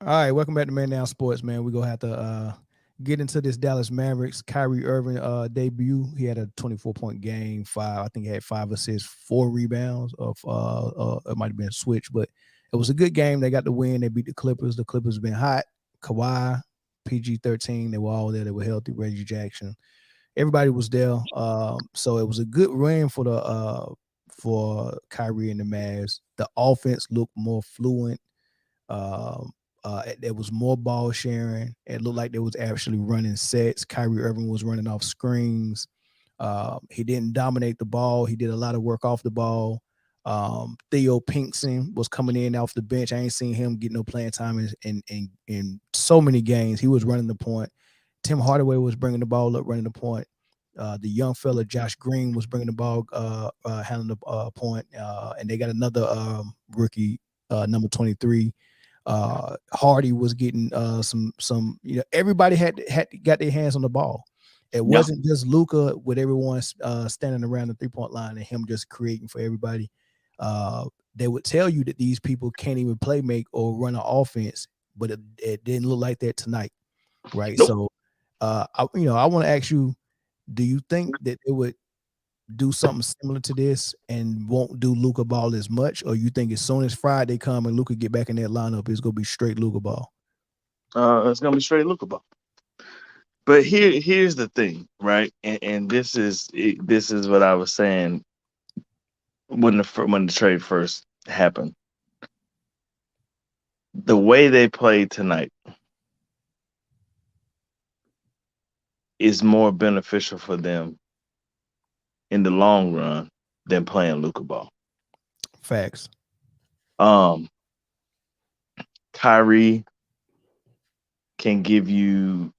All right, welcome back to Man Down Sports, man. We're gonna have to get into this Dallas Mavericks Kyrie Irving debut. He had a 24-point game, I think he had 5 assists, 4 rebounds of it might have been a switch, but it was a good game. They got the win. They beat the Clippers. The Clippers been hot. Kawhi, PG-13, they were all there. They were healthy. Reggie Jackson, everybody was there. So it was a good win for Kyrie and the Mavs. The offense looked more fluent. Um, there was more ball sharing. It looked like they was actually running sets. Kyrie Irving was running off screens. He didn't dominate the ball. He did a lot of work off the ball. Theo Pinkston was coming in off the bench. I ain't seen him get no playing time in so many games. He was running the point. Tim Hardaway was bringing the ball up, running the point. The young fella Josh Green was bringing the ball, handling the point, and they got another rookie, number 23. Hardy was getting some. Everybody had got their hands on the ball. It Yeah. wasn't just Luka with everyone standing around the 3-point line and him just creating for everybody. They would tell you that these people can't even play make or run an offense, but it didn't look like that tonight, right? Nope. So, I want to ask you, do you think that it would do something similar to this and won't do Luka ball as much, or you think as soon as Friday come and Luka get back in that lineup, it's gonna be straight Luka ball? It's gonna be straight lookable. But here's the thing, right? And this is what I was saying when the trade first happened. The way they played tonight is more beneficial for them in the long run than playing Luka ball. Facts. Um, Kyrie can give you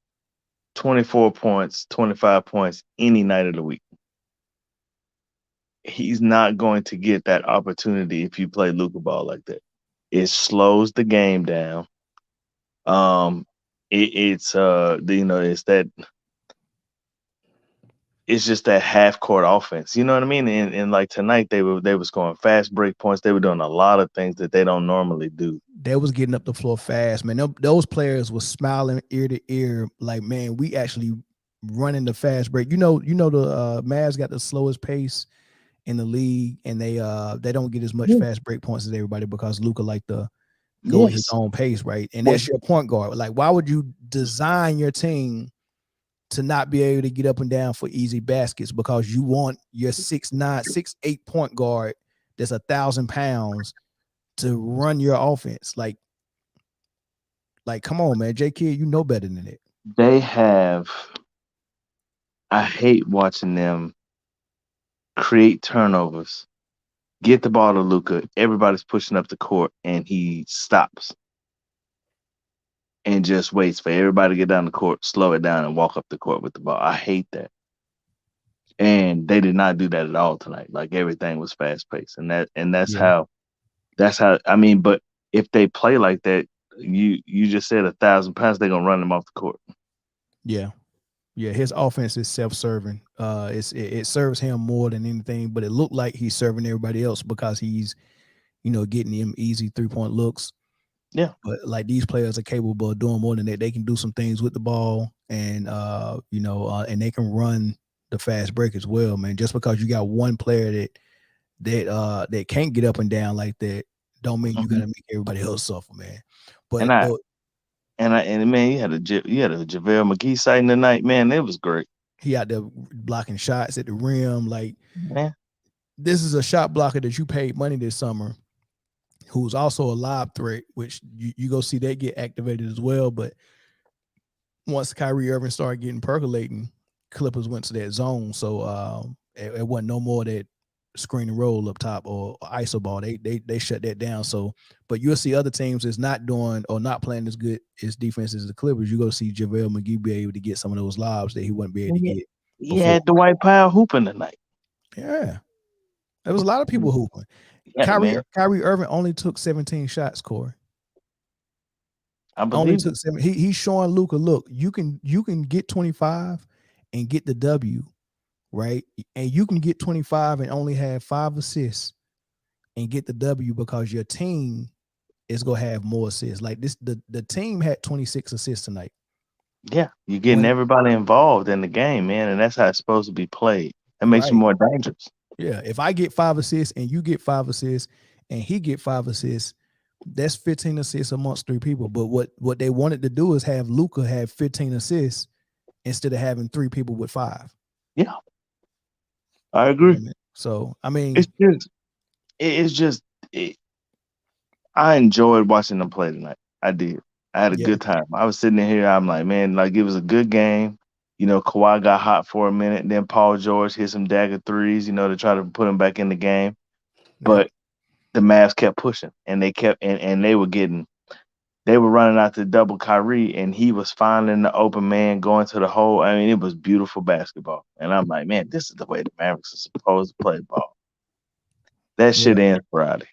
24 points, 25 points any night of the week. He's not going to get that opportunity if you play Luka ball like that. It slows the game down. Um, it's that it's just that half court offense. You know what I mean? And like tonight they were scoring fast break points. They were doing a lot of things that they don't normally do. They was getting up the floor fast, man. Those players was smiling ear to ear, like, man, we actually running the fast break. The Mavs got the slowest pace in the league, and they don't get as much Yeah. fast break points as everybody because Luka like to go at his Yes. own pace, right? And Well, that's your point guard. Like, why would you design your team to not be able to get up and down for easy baskets because you want your 6'9", 6'8" point guard that's 1,000 pounds to run your offense? Like, come on, man, J Kid, you know better than it. they have. I hate watching them create turnovers, get the ball to Luca. Everybody's pushing up the court, and he stops and just waits for everybody to get down the court, slow it down, and walk up the court with the ball. I hate that. And they did not do that at all tonight. Like everything was fast paced, and that's Yeah, how I mean. But if they play like that, you just said 1,000 pounds, they're gonna run them off the court. yeah, yeah. His offense is self-serving. It serves him more than anything, but it looked like he's serving everybody else because he's getting them easy 3-point looks. Yeah. But like these players are capable of doing more than that. They can do some things with the ball, and and they can run the fast break as well, man. Just because you got one player that can't get up and down like that, don't mean you Hmm. gotta make everybody else suffer, man. But And I though and man, you had a JaVale McGee sighting tonight, man. It was great, he out there blocking shots at the rim, like man. this is a shot blocker that you paid money this summer, who's also a lob threat, which you go see that get activated as well. But once Kyrie Irving started getting percolating, Clippers went to that zone. So it wasn't no more that screen and roll up top or iso ball. They shut that down. So, but you'll see other teams that's not doing or not playing as good as defense as the Clippers. You go see JaVale McGee be able to get some of those lobs that he wouldn't be able to He get he before. had Dwight Powell hooping tonight. Yeah, there was a lot of people hooping. Yeah, man. Kyrie Irving only took 17 shots, Corey. I Only believe it. took 7. He's showing Luka, look, you can get 25 and get the W, right? And you can get 25 and only have 5 assists and get the W because your team is gonna have more assists. Like this, the team had 26 assists tonight. Yeah, you're getting When everybody involved in the game, man, and that's how it's supposed to be played. It makes you right, more dangerous. yeah. If I get 5 assists and you get 5 assists and he get 5 assists, that's 15 assists amongst 3 people. But what they wanted to do is have Luka have 15 assists instead of having 3 people with 5. Yeah, I You know agree. what I mean? So I It's mean, just, it's just, it, I enjoyed watching them play tonight. I did. I had a yeah, good time. I was sitting in here. I'm like, man, like it was a good game. You know, Kawhi got hot for a minute. Then Paul George hit some dagger threes. You know, to try to put him back in the game. yeah. But the Mavs kept pushing, and they kept, and they were running out to double Kyrie, and he was finding the open man, going to the hole. I mean, it was beautiful basketball. And I'm like, man, this is the way the Mavericks are supposed to play ball. That Yeah. shit ends Friday.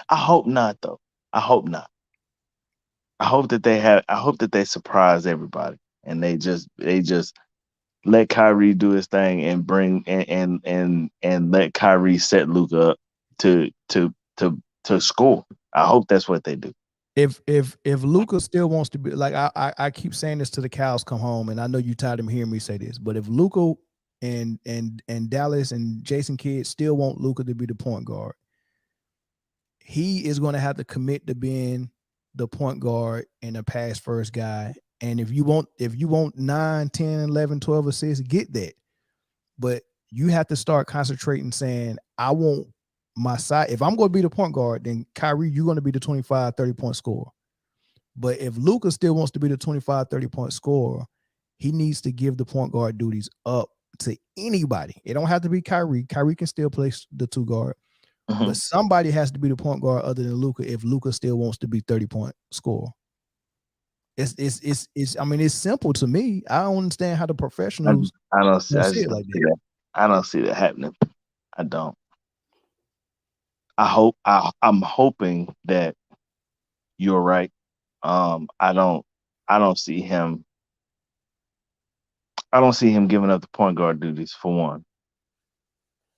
I hope not, though. I hope not. I hope that they surprise everybody and they just let Kyrie do his thing and bring and let Kyrie set Luka up to score. I hope that's what they do. If Luka still wants to be like I keep saying this to the cows come home, and I know you tired of hearing me say this, but if Luka and Dallas and Jason Kidd still want Luka to be the point guard, he is going to have to commit to being the point guard and a pass first guy. And if you want 9, 10, 11, 12 assists, get that. But you have to start concentrating saying, I want my side. If I'm going to be the point guard, then Kyrie, you're going to be the 25, 30-point scorer. But if Luka still wants to be the 25, 30-point scorer, he needs to give the point guard duties up to anybody. It don't have to be Kyrie. Kyrie can still play the 2 guard. But Mhm. somebody has to be the point guard other than Luka if Luka still wants to be 30-point scorer. It's I mean, it's simple to me. I don't understand how the I, professionals I don't see. don't I see just it don't like see that. that. I don't see that happening. I don't. I hope. I'm hoping that you're right. I don't. I don't see him. I don't see him giving up the point guard duties for one,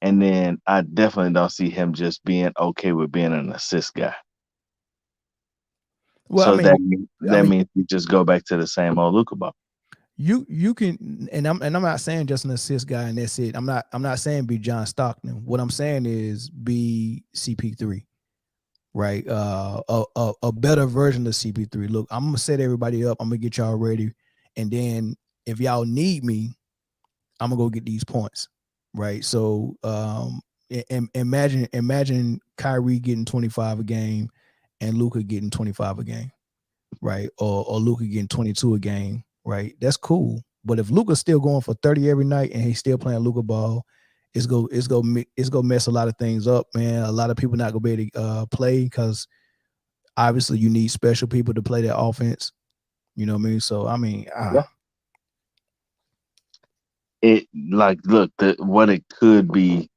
and then I definitely don't see him just being okay with being an assist guy. Well, So I that mean, means we just go back to the same old Luka ball. you can, and I'm not saying just an assist guy and that's it. I'm not saying be John Stockton. What I'm saying is be CP3, right? A better version of CP3. Look, I'm gonna set everybody up. I'm gonna get y'all ready, and then if y'all need me, I'm gonna go get these points, right? So, imagine Kyrie getting 25 a game, and Luka getting 25 a game, right? Or Luka getting 22 a game, right? That's cool. But if Luka's still going for 30 every night and he's still playing Luka ball, it's go mess a lot of things up, man. A lot of people not gonna be able to play because obviously you need special people to play that offense. You know what I mean? So I mean, Yeah. It like look what it could be.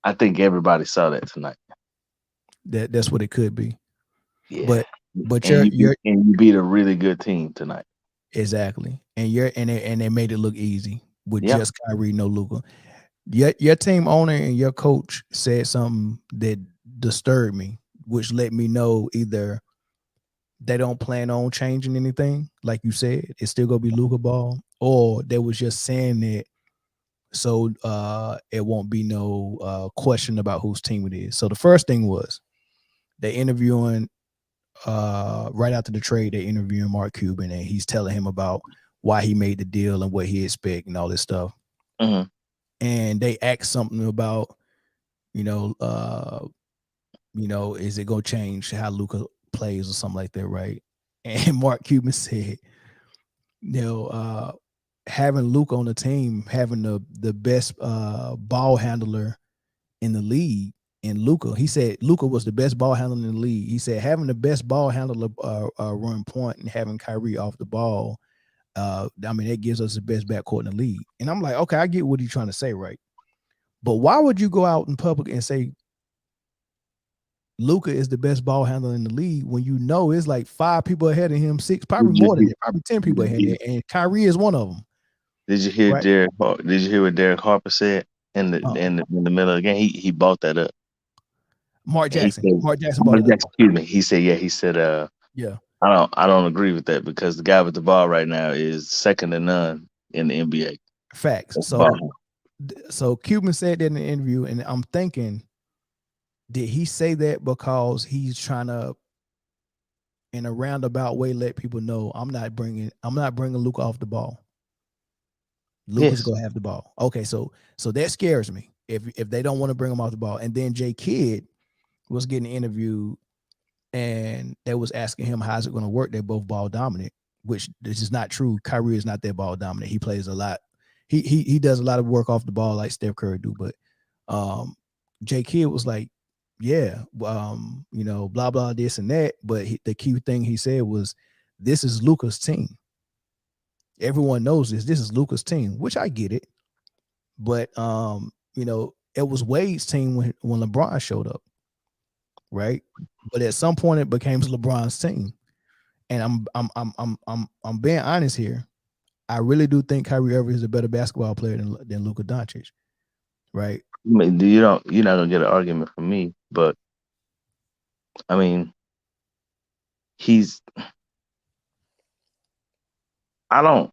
I think everybody saw that tonight. that's what it could be. Yeah, But you beat a really good team tonight. exactly, and they made it look easy with Yeah. just Kyrie, no Luka. Your team owner and your coach said something that disturbed me, which let me know either they don't plan on changing anything, like you said, it's still gonna be Luka ball, or they was just saying it so it won't be no question about whose team it is. So the first thing was they interviewing right after the trade, they interviewing Mark Cuban and he's telling him about why he made the deal and what he expect and all this stuff. Mhm. And they asked something about, you know, is it gonna change how Luka plays or something like that, right? And Mark Cuban said, having Luka on the team, having the best ball handler in the league in Luka. He said Luka was the best ball handler in the league. He said having the best ball handler run point and having Kyrie off the ball, I mean, that gives us the best backcourt in the league. And I'm like, okay, I get what he's trying to say, right? But why would you go out in public and say Luka is the best ball handler in the league when you know it's like 5 people ahead of him, 6, probably Did you more than hear, that, probably 10 people did ahead of you him, and Kyrie is one of them, right? Did you hear what Derek Harper said in the Uh, in the middle of the game? He bought that up. Mark And he Jackson. said, Mark Jackson brought it up. excuse me. He said, yeah, he said, Yeah, I don't agree with that because the guy with the ball right now is second to none in the NBA. facts. That's So ball. Cuban said that in the interview, and I'm thinking, did he say that because he's trying to, in a roundabout way, let people know I'm not bringing Luka off the ball. Luka's Yes. gonna have the ball. Okay, so that scares me if they don't want to bring him off the ball. And then J Kidd was getting interviewed, and they was asking him how's it going to work. They're both ball dominant, which this is not true. Kyrie is not that ball dominant. He plays a lot. He does a lot of work off the ball like Steph Curry do. But J Kidd was like, yeah, blah blah this and that. But the key thing he said was, this is Luka's team. Everyone knows this. This is Luka's team, which I get it. But it was Wade's team when LeBron showed up, right? But at some point it became LeBron's team. And I'm being honest here. I really do think Kyrie Irving is a better basketball player than Luka Doncic, right? I mean, you're not gonna get an argument from me, but I mean, he's I don't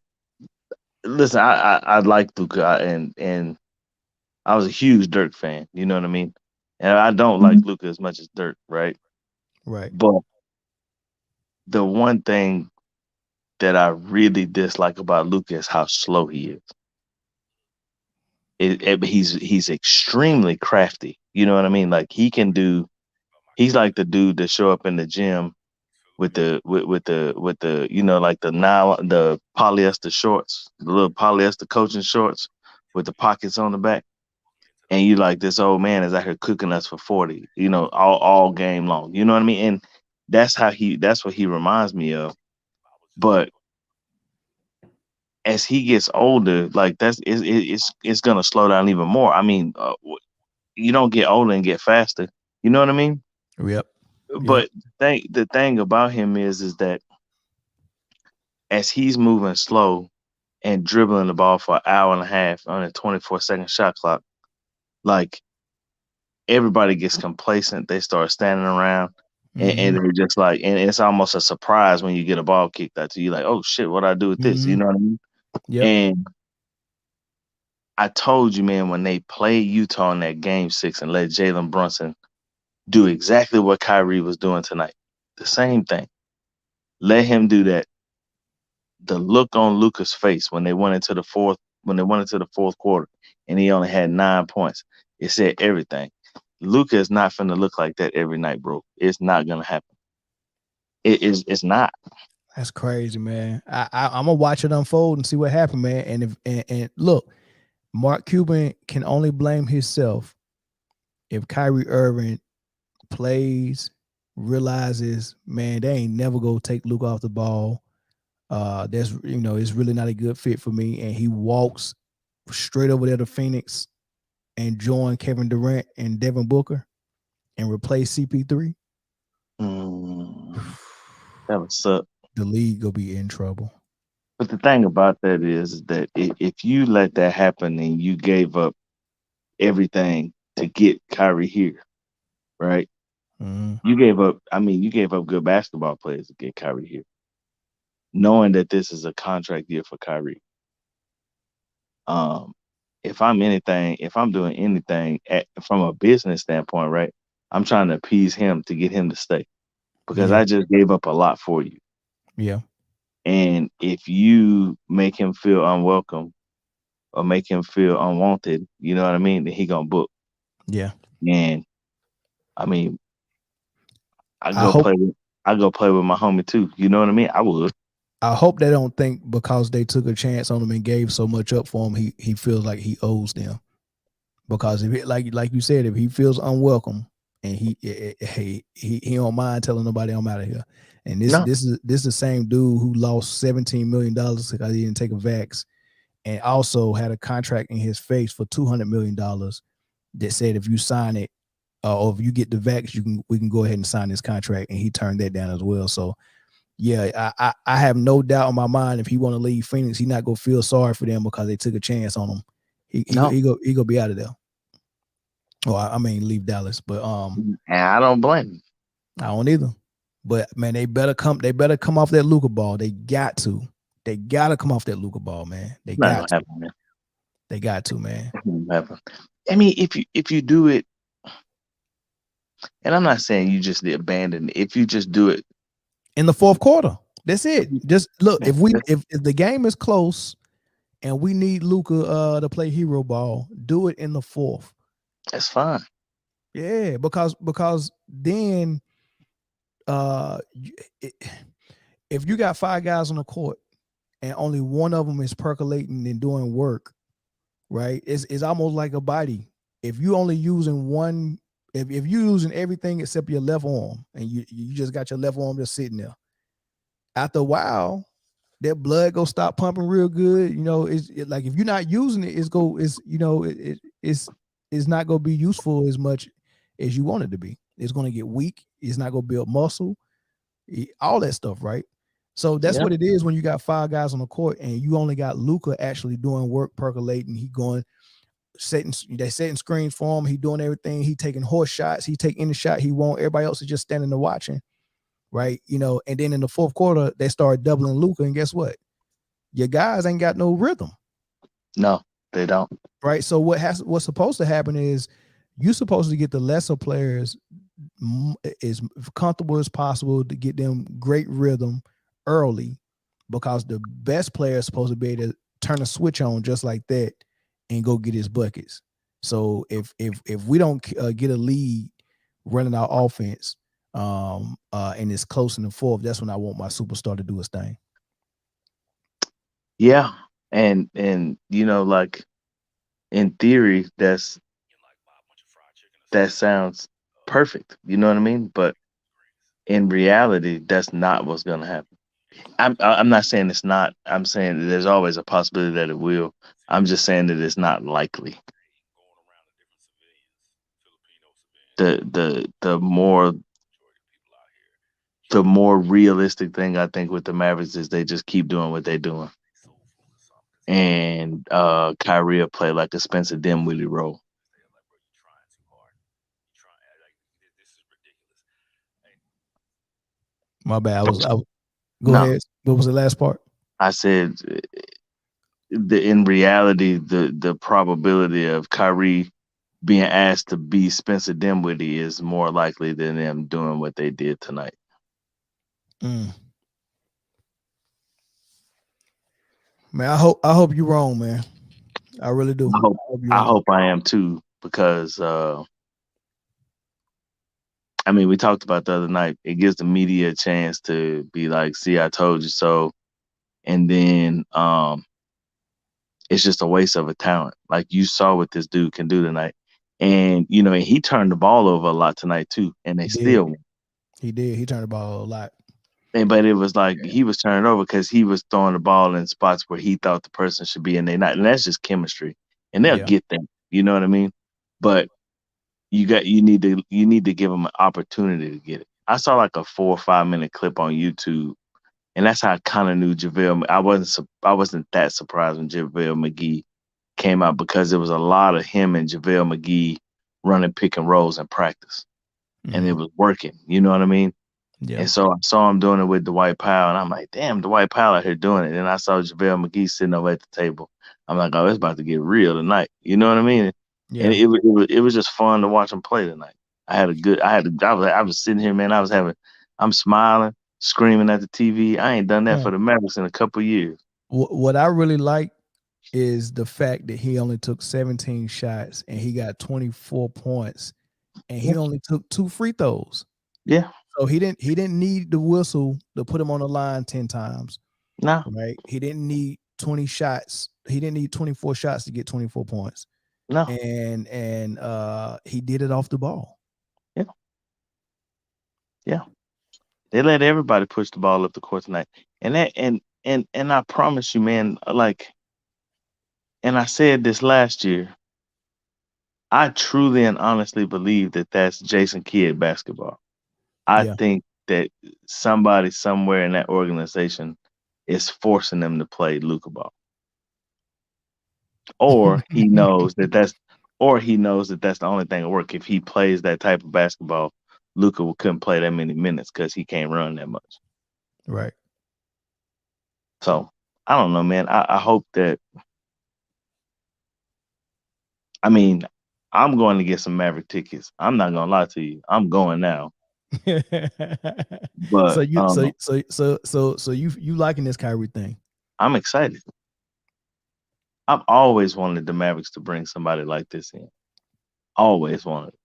listen. I like Luka, and I was a huge Dirk fan. You know what I mean? And I don't like Luka as much as Dirk, right? Right. But the one thing that I really dislike about Luka is how slow he is. He's extremely crafty. You know what I mean? Like he's like the dude that show up in the gym with the like the nylon, the polyester shorts, the little polyester coaching shorts with the pockets on the back. And you like, this old man is out here cooking us for 40, all game long. You know what I mean? And that's what he reminds me of. But as he gets older, like it's gonna slow down even more. I mean, you don't get older and get faster. You know what I mean? Yep. Yep. But the thing about him is that as he's moving slow and dribbling the ball for an hour and a half on a 24-second shot clock, like everybody gets complacent. They start standing around and they're just like, and it's almost a surprise when you get a ball kicked out to you, like, oh shit, what do I do with this? You know what I mean? Yep. And I told you, man, when they played Utah in that game 6 and let Jalen Brunson do exactly what Kyrie was doing tonight, the same thing. Let him do that. The look on Luka's face when they went into the fourth quarter and he only had 9 points, it said everything. Luka is not finna look like that every night, bro. It's not gonna happen. It's not. That's crazy, man. I'm gonna watch it unfold and see what happened, man. And look, Mark Cuban can only blame himself if Kyrie Irving plays, realizes, man, they ain't never gonna take Luka off the ball. It's really not a good fit for me. And he walks straight over there to Phoenix and join Kevin Durant and Devin Booker and replace CP3. That would suck. The league will be in trouble. But the thing about that is that if you let that happen and you gave up everything to get Kyrie here, right? You gave up. I mean, you gave up good basketball players to get Kyrie here, knowing that this is a contract year for Kyrie. Um, if I'm doing anything from a business standpoint, right? I'm trying to appease him to get him to stay because Yeah. I just gave up a lot for you. Yeah. And if you make him feel unwelcome or make him feel unwanted, you know what I mean, then he gonna book. Yeah. And I mean, I I go hope play with my homie too. You know what I mean? I would. I hope they don't think because they took a chance on him and gave so much up for him, he feels like he owes them. Because if it, like you said, if he feels unwelcome and he don't mind telling nobody I'm out of here. And this No. this is the same dude who lost $17 million because he didn't take a vax, and also had a contract in his face for $200 million that said if you sign it or if you get the vax, we can go ahead and sign this contract, and he turned that down as well. So yeah, I have no doubt in my mind if he want to leave Phoenix, he not gonna feel sorry for them because they took a chance on him. He No. gonna be out of there. Well, I mean, leave Dallas, but And I don't blame him. I don't either. But man, they better come. They better come off that Luka ball. They got to. They gotta come off that Luka ball, man. They It's not got gonna to. happen, man. They got to, man. It's not gonna happen. I mean, if you do it, and I'm not saying you just abandon it. If you just do it, In the fourth quarter, that's it. Just look. man, If the game is close and we need Luka to play hero ball, do it in the fourth. that's fine. Yeah, because then uh, if you got five guys on the court and only one of them is percolating and doing work, right? It's almost like a body. If you only using one, if you using everything except your left arm, and you just got your left arm just sitting there, after a while, that blood go stop pumping real good. You know, like if you're not using it, it's not gonna be useful as much as you want it to be. It's gonna get weak. It's not gonna build muscle. All that stuff, right? So that's Yeah. what it is when you got five guys on the court and you only got Luka actually doing work, percolating. He going they setting screens for him. He doing everything. He taking horse shots. He take any shot he want. Everybody else is just standing there watching, right? You know, and then in the fourth quarter they start doubling Luka, and guess what? Your guys ain't got no rhythm, No, they don't. right? So what's supposed to happen is you're supposed to get the lesser players as comfortable as possible to get them great rhythm early, because the best player is supposed to be able to turn a switch on just like that and go get his buckets. So if we don't get a lead running our offense, and it's close in the fourth, that's when I want my superstar to do his thing. Yeah, and like in theory, that sounds perfect. You know what I mean? But in reality, that's not what's gonna happen. I'm not saying it's not. I'm saying that there's always a possibility that it will. I'm just saying that it's not likely. The more realistic thing I think with the Mavericks is they just keep doing what they're doing. And Kyrie will play like a Spencer Dinwiddie role. My bad. I was go No, ahead. What was the last part? I said in reality, the probability of Kyrie being asked to be Spencer Dinwiddie is more likely than them doing what they did tonight. Mm. Man, I hope you're wrong, man. I really do. I hope I hope you're I wrong. hope I am too, because I mean, we talked about the other night. It gives the media a chance to be like, "See, I told you so," and then it's just a waste of a talent. Like you saw what this dude can do tonight, and he turned the ball over a lot tonight too, and they He did. still won. He did. He turned the ball a lot. But it was like he was turning over because he was throwing the ball in spots where he thought the person should be, and they not. And that's just chemistry, and they'll Yeah. get them. You know what I mean? But you need to give them an opportunity to get it. I saw like a 4 or 5 minute clip on YouTube, and that's how I kind of knew JaVale. I wasn't that surprised when JaVale McGee came out, because there was a lot of him and JaVale McGee running pick and rolls in practice, and it Mhm. was working. You know what I mean? Yeah. And so I saw him doing it with Dwight Powell, and I'm like, damn, Dwight Powell out here doing it. And I saw JaVale McGee sitting over at the table. I'm like, oh, it's about to get real tonight. You know what I mean? And Yeah. it was just fun to watch him play tonight. I was sitting here, man. I'm smiling, screaming at the TV. I ain't done that Yeah. for the Mavericks in a couple years. What I really like is the fact that he only took 17 shots and he got 24 points, and Yeah, he only took two free throws. yeah, So he didn't need the whistle to put him on the line 10 times, no, right? He didn't need 20 shots. He didn't need 24 shots to get 24 points. no, And he did it off the ball. yeah, yeah. They let everybody push the ball up the court tonight, and I promise you, man, like. And I said this last year, I truly and honestly believe that that's Jason Kidd basketball. I Yeah. think that somebody somewhere in that organization is forcing them to play Luka ball, or he knows that or he knows that that's the only thing that work. If he plays that type of basketball, Luka couldn't play that many minutes because he can't run that much. Right. So I don't know, man. I hope that. I mean, I'm going to get some Maverick tickets. I'm not gonna lie to you. I'm going now. So But you liking this Kyrie thing? I'm excited. I've always wanted the Mavericks to bring somebody like this in. Always wanted.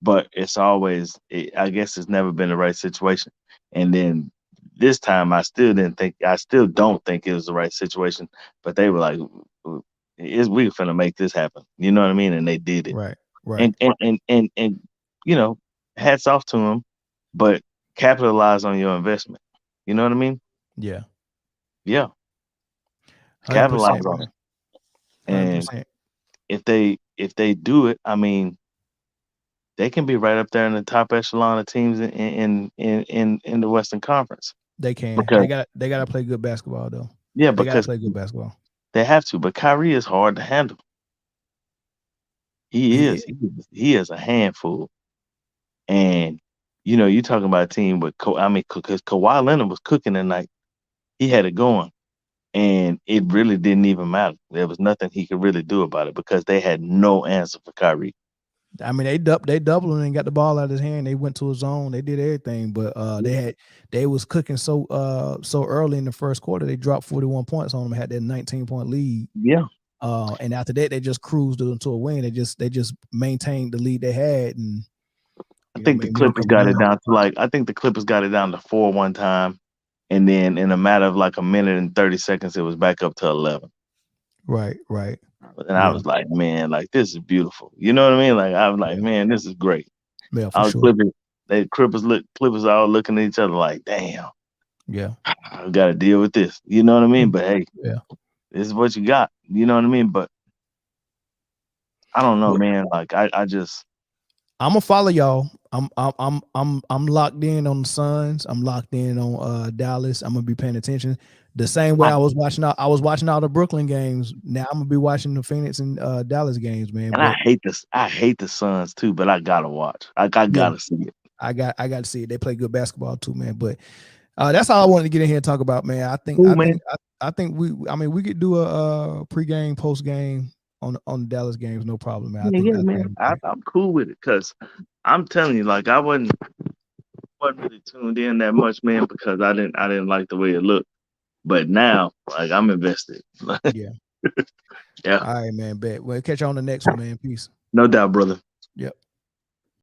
But it's always, I guess it's never been the right situation. And then this time, I still don't think it was the right situation. But they were like, we finna make this happen. You know what I mean? And they did it. Right. Right. And you know, hats off to them, but capitalize on your investment. You know what I mean? Yeah. Yeah, Hundred capitalize percent, on it. man. Hundred And percent. if they do it, I mean, they can be right up there in the top echelon of teams in the Western Conference. They can. Because They gotta play good basketball though. yeah, They gotta because play good basketball. they have to. But Kyrie is hard to handle. He He, is. He is a handful. And you talking about a team with I mean, because Kawhi Leonard was cooking tonight. He had it going. And it really didn't even matter. There was nothing he could really do about it because they had no answer for Kyrie. I mean, they doubled and got the ball out of his hand. They went to a zone. They did everything, but they was cooking so early in the first quarter. They dropped 41 points on them. Had that 19-point lead. Yeah. And after that, they just cruised into a win. They just maintained the lead they had, and I think the made a Clippers couple got it runs. down to I think the Clippers got it down to 4 one time. And then in a matter of like a minute and 30 seconds, it was back up to 11. Right. And I Yeah. was like, man, like this is beautiful. You know what I mean? Like I was like, Yeah. man, this is great. Yeah, for Our sure. Clippers all looking at each other like, damn, Yeah. I gotta deal with this. You know what I mean? But hey, Yeah. this is what you got. You know what I mean? But I don't know, man. Like I just I'm gonna follow y'all. I'm locked in on the Suns. I'm locked in on Dallas. I'm gonna be paying attention the same way I was watching all the Brooklyn games. Now I'm gonna be watching the Phoenix and Dallas games, man. and But I hate the Suns too, but I gotta watch. I yeah, gotta see it. I got to see it. They play good basketball too, man. But that's all I wanted to get in here and talk about, man. Cool, man. I think we could do a pregame, postgame on the Dallas games, no problem, man. Yeah, I man. think great. I'm cool with it because I'm telling you, like I wasn't really tuned in that much, man, because I didn't like the way it looked. But now, like I'm invested. Yeah. Yeah, All right, man. Bet. Well, catch you on the next one, man. Peace. no doubt, brother. Yep.